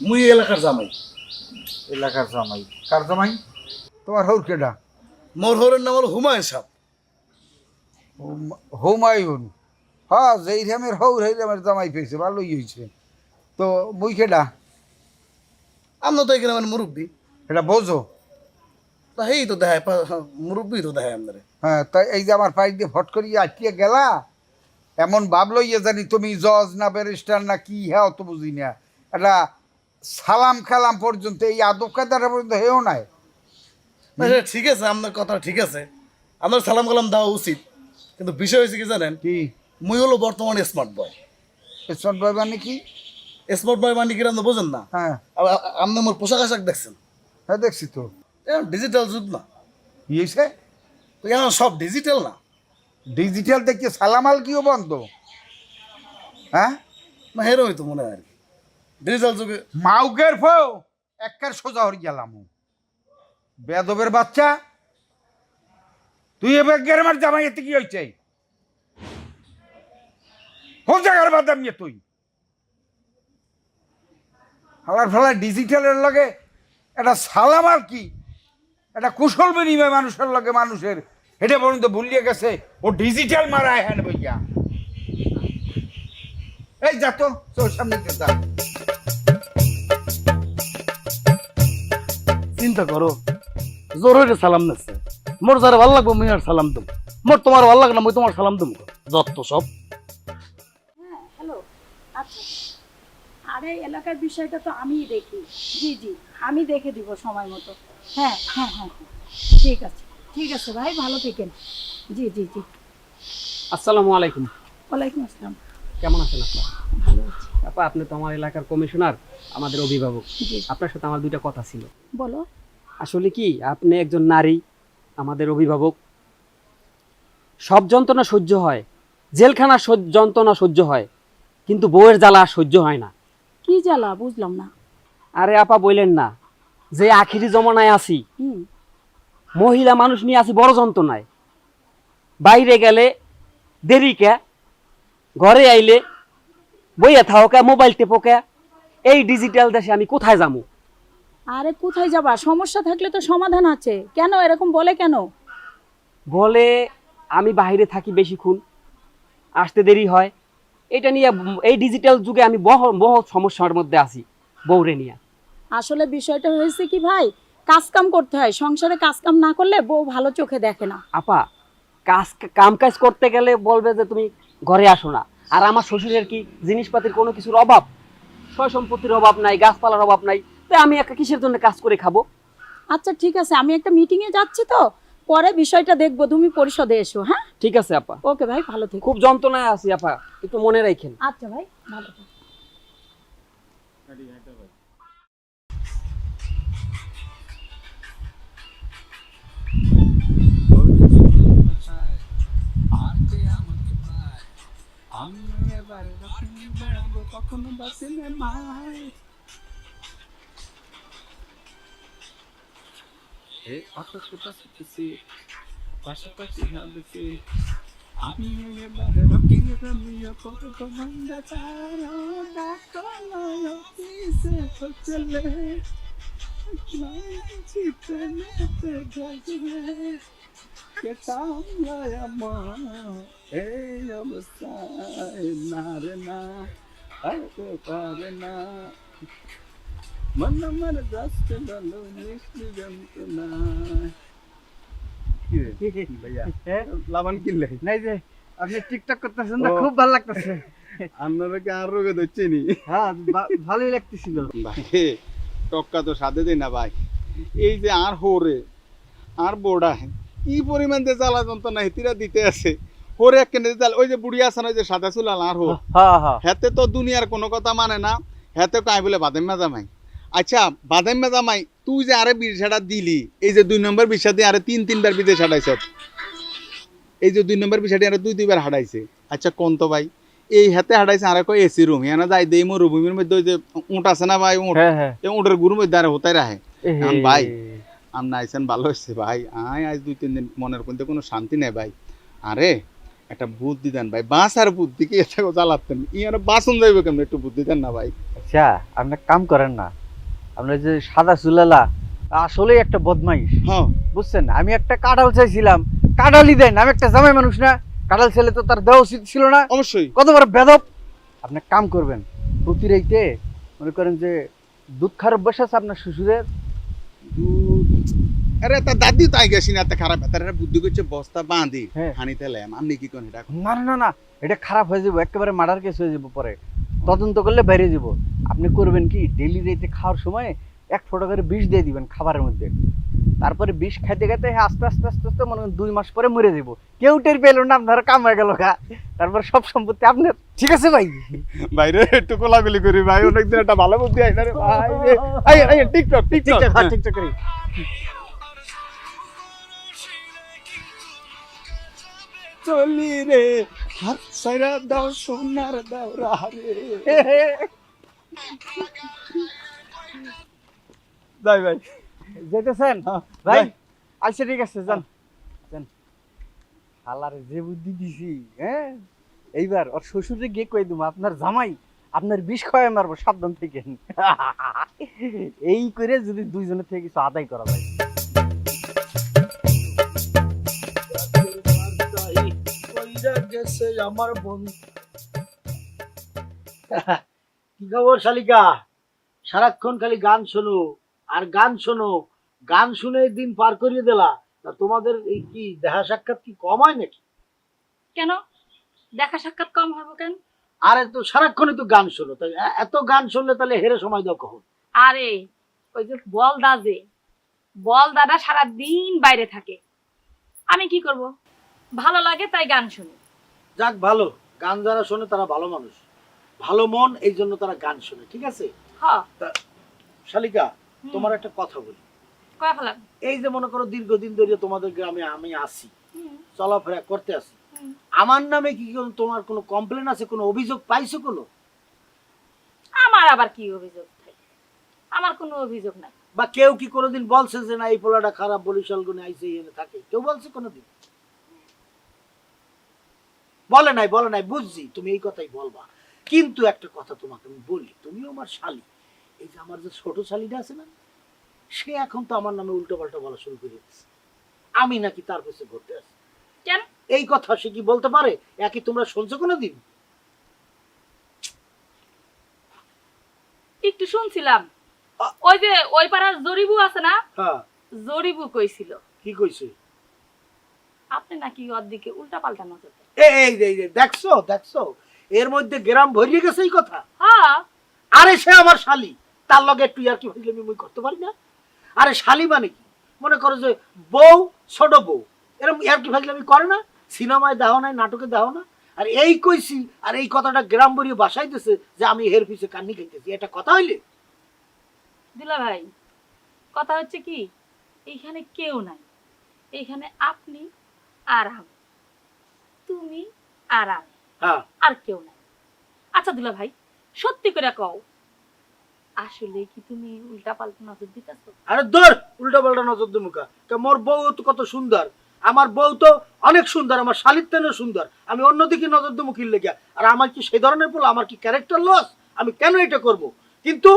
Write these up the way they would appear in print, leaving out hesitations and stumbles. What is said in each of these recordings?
মুই এলাকার জামাই। এলাকার জামাই? কার জামাই? তোমার হৌর কেডা? মোর হরের নাম হলো হুমায়ুন সাহেব। হুমায়ুন? হ্যাঁ, যেই রামের হৌর সেই রামের জামাই পেয়েছে, ভালোই হয়েছে। তো মুই কেডা? আমরা তো এখানে মানে মুরব্বী। এটা বোঝো? তা এই তো দেখায় মুরব্বী তো দেখায় আমাদের। হ্যাঁ, তাই এই যে আমার পাইপ দিয়ে ফট করিয়ে আটকিয়ে গেলা, এমন ভাব লইয়া জানি তুমি জজ না ব্যারিস্টার না কি, হ্যাঁ অত বুঝি না। এটা সালাম কালাম পর্যন্ত, এই আদব কায়দাটা পর্যন্ত হেও নাই। না সেটা ঠিক আছে, আপনার কথা ঠিক আছে, আপনার সালাম কালাম দেওয়া উচিত, কিন্তু বিষয় হয়েছে কি জানেন, কি মুই হলো বর্তমানে স্মার্ট বয়। স্মার্ট বয় মানে কি? স্মার্ট বয় মানে কি আপনি বোঝেন না? হ্যাঁ আপনি আমার পোশাক আশাক দেখছেন, হ্যাঁ দেখছি তো। এখন ডিজিটাল যুগ না, কি হয়েছে? তো এখন সব ডিজিটাল না। ডিজিটাল দেখি সালামাল কিও বন্ধ? হ্যাঁ, না হেরোই তো মনে হয় আর কি ডিজিটাল যুগে। মাউকের ফো একবার সোজা হয়ে গেলাম। বেদবের বাচ্চা, তুই এবার গেরমার জামাই এতে কি হয়েছে? কোন জায়গার বাদাম নিয়ে তুই হালার ফালা ডিজিটালের লগে এটা সালাম আর কি, এটা কুশল বিনিময় মানুষের লগে মানুষের, এটা পর্যন্ত ভুলিয়ে গেছে ও ডিজিটাল মারায় হ্যান বইয়া। এই যা তো তোর সামনে যা। চিন্তা করো, জোর হইলে সালাম নিচ্ছে, মোর যারা ভালো লাগবো মুই আর সালাম দেবো, মোর তোমার ভালো লাগে না মুই তোমার সালাম দেবো, যত সব। হ্যাঁ হ্যালো, আচ্ছা। আরে এলাকার বিষয়টা তো আমিই দেখি। জি জি, আমি দেখে দিব সময় মতো। হ্যাঁ হ্যাঁ হ্যাঁ হ্যাঁ, ঠিক আছে ঠিক আছে ভাই, ভালো থেকেন। জি জি জি। আসসালামু আলাইকুম। ওয়ালাইকুম আসসালাম। কেমন আছেন আপা? ভালো আছি। আপা, আপনি তো আমার এলাকার কমিশনার, আমাদের অভিভাবক। জি, আপনার সাথে আমার দুইটা কথা ছিল। বলো। আসলে কি, আপনি একজন নারী, আমাদের অভিভাবক। সব যন্ত্রণা সহ্য হয়, জেলখানার যন্ত্রণা সহ্য হয়, কিন্তু বউয়ের জ্বালা আর সহ্য হয় না। কি জ্বালা বুঝলাম না। আরে আপা বললেন না, যে আখিরি জমানায় আছি, হুম। মহিলা মানুষ নিয়ে আছি বড় যন্ত্রণায়। বাইরে গেলে দেরি কে, ঘরে আইলে বইয়া থাও কে, মোবাইল টেপো কে। এই ডিজিটাল দেশে আমি কোথায় যাবো? আরে কোথায় যাবা, সমস্যা থাকলে তো সমাধান আছে, কেন এরকম বলে কেন? বলে আমি বাইরে থাকি বেশিক্ষণ, আসতে দেরি হয়, এটা নিয়ে এই ডিজিটাল যুগে আমি বহু সমস্যার মধ্যে আছি বউরে নিয়ে। আসলে বিষয়টা হয়েছে কি ভাই, কাজ কাম করতে হয়, সংসারে কাজ কাম না করলে বউ ভালো চোখে দেখে না। আপা, কাম কাজ করতে গেলে বলবে যে তুমি ঘরে আসো না। আর আমার শ্বশুরের কি জিনিসপাতির কোনো কিছুর অভাব, সয় সম্পত্তির অভাব নাই, গাছপালার অভাব নাই, তাই আমি একটা কিসের জন্য কাজ করে খাবো? আচ্ছা ঠিক আছে, আমি একটা মিটিংয়ে যাচ্ছি, তো পরে বিষয়টা দেখবো, তুমি পরিষদে এসো। হ্যাঁ ঠিক আছে আপা। ওকে ভাই, ভালো থেকো। খুব যন্ত্রণায় আছি আপা, একটু মনে রাখেন। আচ্ছা ভাই, ভালো থেকো। লাভান কিনলে নাই যে আপনি টিকটক করতেছেন না, খুব ভালো লাগতেছে। আপনারা কি আর রোগে ধরছে নি? হ্যাঁ ভালোই লাগতেছিল। ভাই টক্কা তো সাথে দেয় না ভাই। এই যে আর হোরে আর বোড়া কি পরিমাণ যে জ্বালা যন্ত্রণা হেতিরা দিতে আছে, হোরে এক কেনে জাল, ওই যে বুড়ি আছে না, ওই যে সাদা চুলাল আর হো, হ্যাঁ হ্যাঁ, হেতে তো দুনিয়ার কোনো কথা মানে না, হেতে কাই বলে বাদাম জামাই। আচ্ছা বাদাম জামাই, তুই যে আরে বিষাটা দিলি, এই যে 2 নম্বর বিষা দিয়ে আরে 3-3বার বিদেশ হাঁটাইছ, এই যে 2 নম্বর বিষাটি আরে 2-2বার হাঁটাইছে। আচ্ছা কোন তো ভাই, এই হাতে হাঁটাইছে আরে কয় এসি রুম, এনা যাই দেই মরুভূমির মধ্যে ওই যে উঁট আছে না ভাই, উঁট, এই উঁটের গুরুর মধ্যে আরে হতাই রাখে। ভাই আপনি আইসেন ভালো হয়েছে ভাই, আজ 2-3 দিন মনের মধ্যে কোনো শান্তি নেই ভাই। আরে একটা বুদ্ধি দেন ভাই, বাঁচ আর বুদ্ধি কি এটা জ্বালাতেন, ইয়ার বাসন যাইবে কেমন, একটু বুদ্ধি দেন না ভাই। আচ্ছা আপনি এক কাম করেন না, আপনার যে সাদা চুলালা আসলে একটা বদমাইশ, হ্যাঁ বুঝছেন? আমি একটা কাঁঠাল চাইছিলাম, কাঁঠালই দেন। আমি একটা জামাই মানুষ না, কাঁঠাল ছেলে তো তার দেওয়া উচিত ছিল না? অবশ্যই। কত বড় বেদব! আপনি এক কাম করবেন, প্রতি রাইতে মনে করেন যে দুধ খারাপ বসে আছে আপনার শ্বশুরের, আরে তার দাদি তাই গেছি না, তা খারাপ তার বুদ্ধি করছে বস্তা বাঁধি হ্যাঁ। হানিতে লেম। আপনি কি করেন এটা? না না না না, এটা খারাপ হয়ে যাবো, একেবারে মার্ডার কেস হয়ে যাবো, পরে তদন্ত করলে বাইরে যাব। আপনি করবেন কি, ডেলি রাইতে খাওয়ার সময় এক ফোঁটা করে বিষ দিয়ে দিবেন খাবারের মধ্যে। তারপরে বিষ খাইতে খাইতে আস্তে আস্তে আস্তে আস্তে মনে করেন 2 মাস পরে মরে যাব। কেউ টের পেল না, আপনার কাম হয়ে গেল গা। তারপর সব সম্পত্তি আপনার। ঠিক আছে ভাই? বাইরে একটু কোলাগুলি করি ভাই, অনেকদিন একটা ভালো বুদ্ধি আই না রে ভাই রে। আই টিকটক টিকটক হ্যাঁ, ঠিকঠাক করি। চলি রে হাত সাইরা দাও সোনার দাও রে। যাই ভাই। যেতেছেন হ্যাঁ, ভাই? যাই। আচ্ছা ঠিক আছে, যান যান। শালারে যে বুদ্ধি দিছি, হ্যাঁ এইবার ওর শ্বশুরে গিয়ে কই দিমু আপনার জামাই আপনার বিষ খাওয়াই মারবো, সাবধান থেকেন। এই করে যদি দুইজনের থেকে কিছু আদায় করা যায়। আমার বন্ধু কি খবর শালিকা? সারাক্ষণ খালি গান শোনো আর গান শোনো, গান শুনে দিন পার করিয়ে দিলা। তা তোমাদের এই কি দেখা সাক্ষাৎ কি কম হয় নাকি? কেন দেখা সাক্ষাৎ কম হবো কেন? আরে তো সারাক্ষণই তো গান শোনো, তাই এত গান শুনলে তাহলে হেরে সময় দাও কখন? আরে ওই যে বলদাটা সারাদিন বাইরে থাকে, আমি কি করব? ভালো লাগে তাই গান শুনি। যাক ভালো, গান যারা শোনে তারা ভালো মানুষ, ভালো মন, এই জন্য তারা গান শোনে। ঠিক আছে হ্যাঁ, শালিকা, তোমার একটা কথা বলি। কয়া ফেলাম। এই যে মনে করো দীর্ঘদিন ধরে তোমাদের গ্রামে আমি আসি, হুম, চলাফেরা করতে আসি, হুম। আমার নামে কি তোমার কোনো কমপ্লেন আছে, কোনো অভিযোগ পাইছো কোনো? আমার আবার কি অভিযোগ থাকে? আমার কোনো অভিযোগ নাই। বা কেউ কি কোনোদিন বলছে যে না এই পোলাটা খারাপ, বরিশাল গুনে আইসে এনে থাকে? কেউ বলছে কোনোদিন? বলে নাই, বুঝছি তুমি এই কথাই বলবা। কিন্তু একটা কথা তোমাকে আমি বলি, তুমিও আমার শালি। এই যে আমার যে ছোট শালিটা আছে না, সে এখন তো আমার নামে উল্টো পাল্টা বলা শুরু করে দিচ্ছে, আমি নাকি তার কাছে ঘুরতে আসি। কেন? এই কথা সে কি বলতে পারে? একই তোমরা শুনছো কোনোদিন? একটু শুনছিলাম, আ- ওই যে ওই পাড়ার জরিবু আছে না, হ্যাঁ, জরিবু কইছিল কি কইছে? আপনি নাকি ওর দিকে উল্টা পাল্টা নজর দেন। এই দেখছো এর মধ্যে গ্রাম ভরিয়ে গেছে এই কথা। হ্যাঁ, আরে সে আমার শালি, তার লগে একটু আর কি ফাজলামি মুই করতে পারি না? আরে শালি মানে কি, মনে করো যে বউ, ছোট বউ, এরকম আর কি ফাজলামি করে না? সিনেমায় দেখাও নাই, নাটকে দেখাও না? আর এই কইছি, আর এই কথাটা গ্রাম ভরিয়ে বাসাইতেছে যে আমি হের পিছে কান্নি খাইতেছি, এটা কথা হইলে? দিলা ভাই, কথা হচ্ছে কি, এইখানে কেউ নাই, এইখানে আপনি আর আমি, তুমি আর আমি, হ্যাঁ, আর কেউ নাই। আচ্ছা দুলা ভাই, সত্যি করে কও, আসলে কি তুমি উল্টা পাল্টা নজর দিতেছো? আরে দূর, উল্টা পাল্টা নজর দুমুখা। মোর বউ তো কত সুন্দর, আমার বউ তো অনেক সুন্দর, আমার শালির তেনও সুন্দর, আমি অন্যদিকে নজর দুমুখির লেগে? আর আমার কি সেই ধরনের পোলা? আমার কি ক্যারেক্টার লস? আমি কেন এটা করব? কিন্তু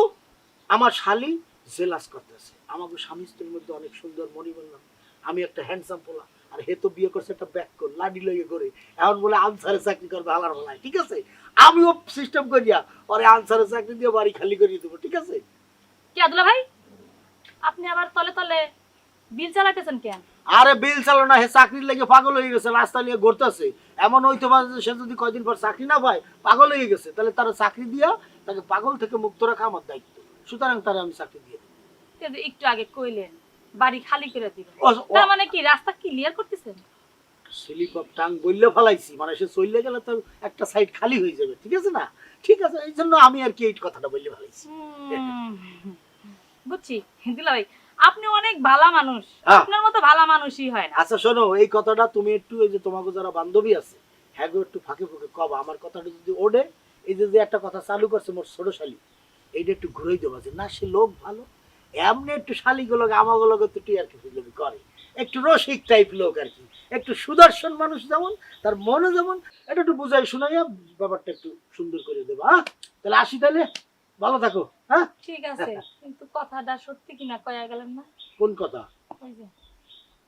আমার শালি জেলাস করতেছে, আমাকে স্বামী স্ত্রীর মধ্যে অনেক সুন্দর মনি বললাম, আমি একটা হ্যান্ডসাম পোলা, আর হে তো বিয়ে করছে একটা ব্যাক কর লাডি লইয়ে করে, এখন বলে আনসারে চাকরি করবে আলার বেলায়। ঠিক আছে, আমিও সিস্টেম করিয়া ওরে আনসারে চাকরি দিয়ে বাড়ি খালি করিয়ে দেবো। ঠিক আছে? কি দুলা ভাই, আপনি আবার তলে তলে বিল চালাইতেছেন কেন? আরে বিল চালো না, হে চাকরির লেগে পাগল হয়ে গেছে, রাস্তা নিয়ে ঘুরতেছে। এমন হইতে পারে যে সে যদি কয়দিন পর চাকরি না পায়, পাগল হয়ে গেছে, তাহলে তারা চাকরি দিয়া তাকে পাগল থেকে মুক্ত রাখা আমার দায়িত্ব, সুতরাং তারা আমি চাকরি দিয়ে দেব। কিন্তু একটু আগে কইলেন বাড়ি খালি করে দিবেন, ও- তার মানে কি রাস্তা ক্লিয়ার করতেছেন? স্লিপ অফ টাং বললে ফেলাইছি, মানে সে চললে গেলে তো একটা সাইড খালি হয়ে যাবে। ঠিক আছে না? ঠিক আছে, এই জন্য আমি আর কি এই কথাটা বললে ফেলাইছি। বুঝছি দিলা ভাই, আপনি অনেক ভালো মানুষ, হ্যাঁ। আপনার মতো ভালো মানুষই হয় না। আচ্ছা শোনো, এই কথাটা তুমি একটু, এই যে তোমাকে যারা বান্ধবী আছে, হ্যাঁ গো, একটু ফাঁকে ফাঁকে কবা, আমার কথাটা যদি ওঠে, এই যে যে একটা কথা চালু করছে মোর ছোট শালি, এইটা একটু ঘুরেই দেবো যে না সে লোক ভালো, এমনি একটু শালিগুলোকে আমাগুলোকে তো আর কি ফিল্মি করে, একটু রসিক টাইপ লোক আর কি, একটু সুদর্শন মানুষ যেমন, তার মনে যেমন, এটা একটু বুঝাই শোনাইয়া ব্যাপারটা একটু সুন্দর করে দেবো। হ্যাঁ, তাহলে আসি তাহলে। ভালো থাকো। হ্যাঁ, ঠিক আছে, কিন্তু কথাটা সত্যি কিনা কয়া গেলেন না। কোন কথা? ওই যে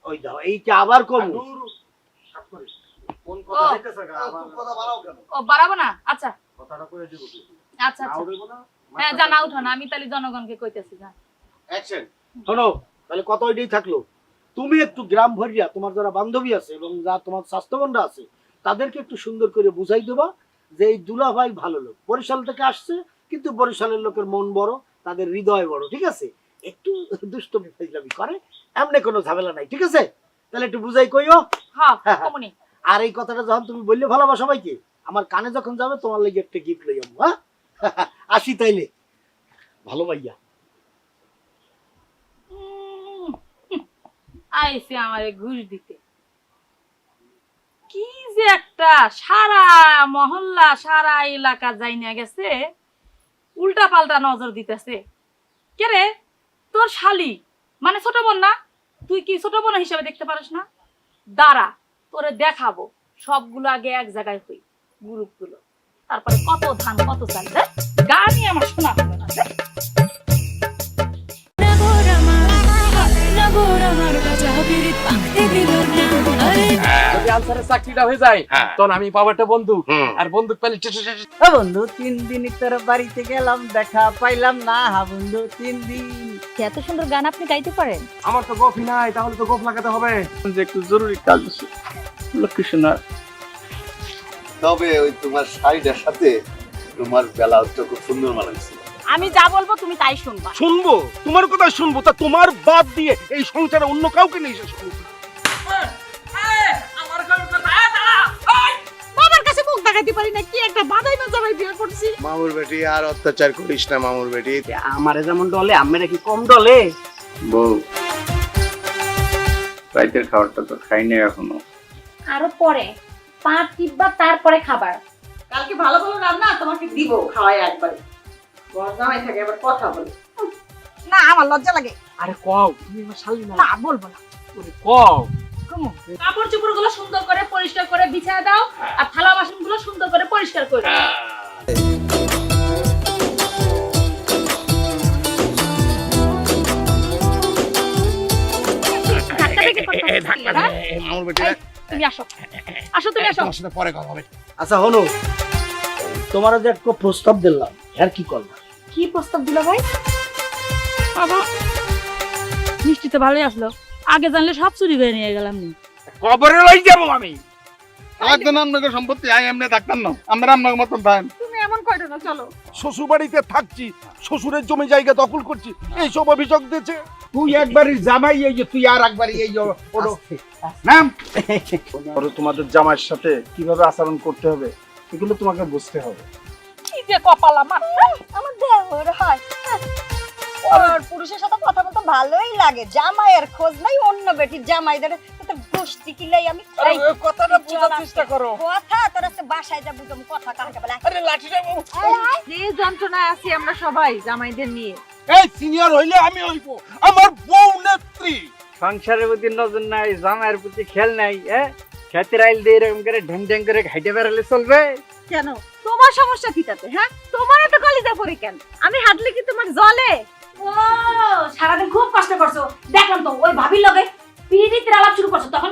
ওই দাও, এইটা আবার কম। ও বাড়াবো না? আচ্ছা আচ্ছা আচ্ছা, হ্যাঁ জানা উঠো না, আমি তাহলে জনগণকে কইতেছি। যা অ্যাকশন। শোনো, তাহলে কথা ওইটাই থাকলো। তুমি একটু গ্রাম ভরিয়া তোমার যারা বান্ধবী আছে এবং যা তোমার স্বাস্থ্যবানরা আছে তাদেরকে একটু সুন্দর করে বুঝাই দেবা যে এই দুলা ভাই ভালো লোক, বরিশাল থেকে আসছে, কিন্তু বরিশালের লোকের মন বড়, তাদের হৃদয় বড়, ঠিক আছে? একটু দুষ্টমি ফাইজলামি করে, এমনি কোনো ঝামেলা নাই, ঠিক আছে? তাহলে একটু বুঝাই কইও। হ্যাঁ কমনি। আর এই কথাটা যখন তুমি বললে ভালোবাসা সবাইকে, আমার কানে যখন যাবে তোমার লাগি একটা গিফট লই যাবো। হ্যাঁ, আসি তাইলে। ভালো ভাইয়া। আইসে আমারে ঘুষ দিতে, কি যে একটা সারা মহল্লা সারা এলাকা যাইনা গেছে, উল্টা পাল্টা নজর দিতেছে। কে রে তোর শালি, মানে ছোট বোন না? তুই কি ছোট বোন হিসেবে দেখতে পারিস না? দাঁড়া, তোরে দেখাবো। সবগুলো আগে এক জায়গায় হই, গ্রুপ গুলো, তারপরে কত ধান কত চাল। গানই আমার শোনা হলো না। যদি আনসারের চাকরিটা হয়ে যায় তখন আমি পাবো একটা বন্দুক, আর বন্দুক পেলে ও বন্ধু 3 দিন তোর বাড়িতে গেলাম, দেখা পাইলাম না। হা বন্ধু 3 দিন। এত সুন্দর গান আপনি গাইতে পারেন? আমার তো গফি নাই, তাহলে তো গফ লাগাতে হবে। যে একটু জরুরি কাজ আছে লক্ষ্মী সোনা। তবে ওই তোমার শাড়িটার সাথে তোমার ব্লাউজটা খুব সুন্দর মানাচ্ছে। আমি যা বলবো তুমি তাই শুনবা। শুনবো, তোমার কথা শুনবো। তা তোমার বাদ দিয়ে এই সংসারে অন্য কাউকে নিয়ে এসে শুনবো। বাবার কাছে মুখ দেখাইতে পারি না, কি একটা বাদাই না জামাই বিয়ে করছি। মামুর বেটি আর অত্যাচার করিস না মামুর বেটি। আমারে যেমন ডলে আমরা কি কম ডলে? বউ রাতের খাবারটা তো খাই না এখনো। আরো পরে 5 টিপবা, তারপরে খাবার। কালকে ভালো ভালো রান্না তোমাকে দিব, খাওয়াই একবারে। বড় জামাই থাকে আবার কথা বলে। না, আমার লজ্জা লাগে। আরে কও, তুমি আমার শালি না। না, বলবো না। ওরে কও। কাপড় চোপড় গুলো সুন্দর করে পরিষ্কার করে বিছায় দাও, আর থালা বাসন গুলো সুন্দর করে পরিষ্কার করে দাও। মামুর বেটি তুমি আসো, আসো তুমি আসো। তোমার সাথে পরে কথা হবে। আচ্ছা হলো, তোমার যে একটা প্রস্তাব দিলাম, আর কি করবা? কি প্রস্তাব দিল ভাই? বাবা, মিষ্টি তো ভালোই আসলো, আগে জানলে সব চুরি করে নিয়ে গেলাম। কবরে লই যাবো আমি। একদম আপনাকে সম্পত্তি আই এমনি থাকতাম না, আমরা আপনার মতন থাকেন। তুমি এমন কইরো না, চলো। শ্বশুর বাড়িতে থাকছি, শ্বশুরের জমি জায়গা দখল করছি, এইসব অভিযোগ দিয়েছে। তুই একবারই জামাই, এই যে তুই আর একবারই এই যে ওরো নাম। তোমাদের জামাইয়ের সাথে কিভাবে আচরণ করতে হবে এগুলো তোমাকে বুঝতে হবে। কি যে কপাল আমার। আমার দেওর হয়। ওর পুরুষের সাথে কথা বলতে ভালোই লাগে, জামাইয়ের খোঁজ নাই, অন্য বেটির জামাইদের তো গোষ্ঠী কিলাই আমি। আরে ওই কথাটা বোঝার চেষ্টা করো। কথা তোর আছে বাসায় যা বুঝম, কথা কাকে বলে। আরে লাঠিটা যে যন্ত্রণায় আছি আমরা সবাই জামাইদের নিয়ে। এই সিনিয়র হইলে আমি হইব, আমার বউ নেত্রী। সংসারের প্রতি নজর নাই, জামাইয়ের প্রতি খেয়াল নাই। খেতের আইল দিয়ে এরকম করে ঢ্যাং ঢ্যাং করে হাইটে বেড়ালে চলবে? কেন তোমার সমস্যা কি তাতে? হ্যাঁ, তোমার এত কলিজা পড়ে কেন? আমি হাঁটলে কি তোমার জলে? ও সারাদিন খুব কষ্ট করছো, দেখলাম তো। ওই ভাবির লগে পিড়িতির আলাপ শুরু করছো, তখন